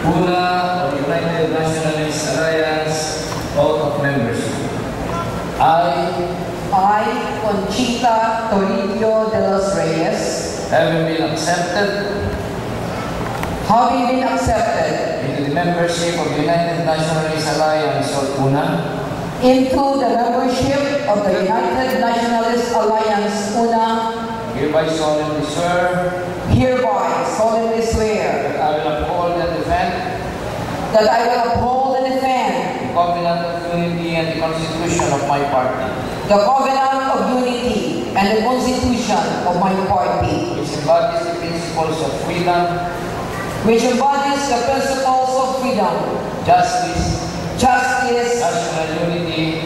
Una of United Nationalist Alliance, oath of membership. I, Conchita Toribio de los Reyes, having been accepted into the membership of the United Nationalist Alliance, or UNA, into the membership of the United Nationalist Alliance, UNA, hereby solemnly swear that I will uphold and defend the Covenant of Unity and the Constitution of my party, Covenant of Unity and the Constitution of my party, which embodies the principles of freedom, justice, national unity,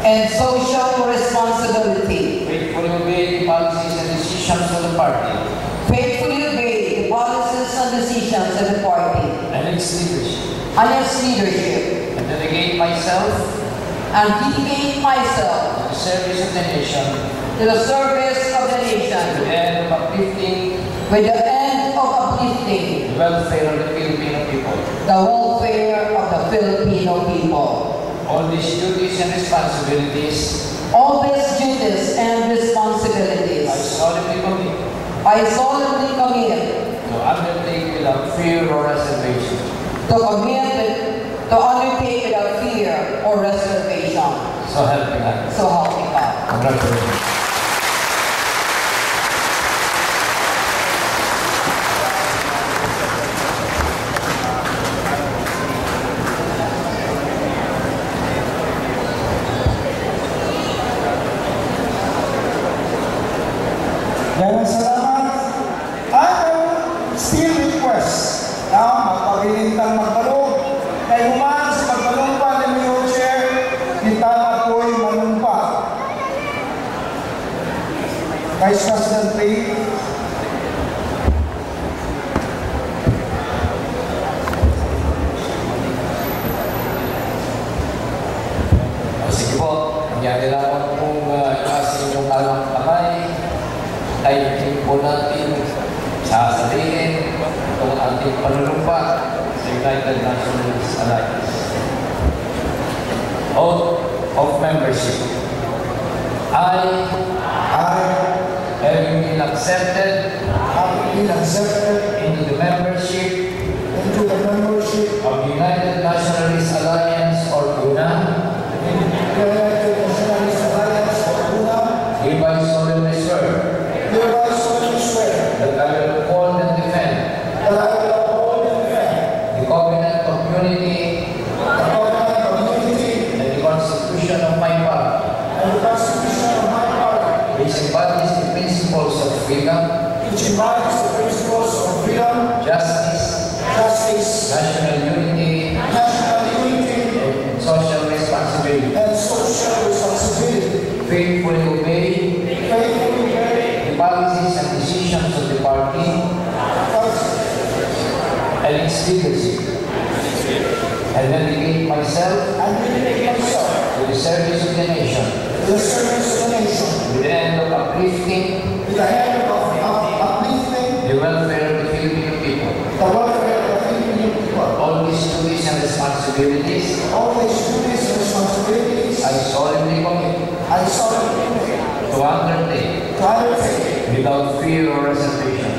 and social responsibility, faithfully obey the policies and decisions of the party, and its leadership, and dedicate myself to the service of the nation, with the end of uplifting the welfare of the Filipino people. All these duties and responsibilities I solemnly commit to undertake without fear or reservation. So help me God. Congratulations. Maraming salamat. I will still request na magpagilintang magbalong kay humaan sa pagbalumpa ni Mayor Chair, kita na po'y manumpa. Vice President Lee. Sige po, nangyari lamang pong kasi yung alang kamay ay hindi po natin sasabihin itong ating panunumpa sa United Nationalist Alliance. Oath of membership. I, having been accepted into the membership of the United Nationalist Alliance, or UNA, hereby solemnly swear that I will uphold and defend the Covenant of Unity and the Constitution of my party, which embodies the principles of freedom, justice, national unity, and social responsibility, faithfully obey the policies and decisions of the party and its leadership, and dedicate myself to the service of the nation, with the end of uplifting the welfare of the Filipino people. All these duties and responsibilities I solemnly commit to undertake without fear or reservation.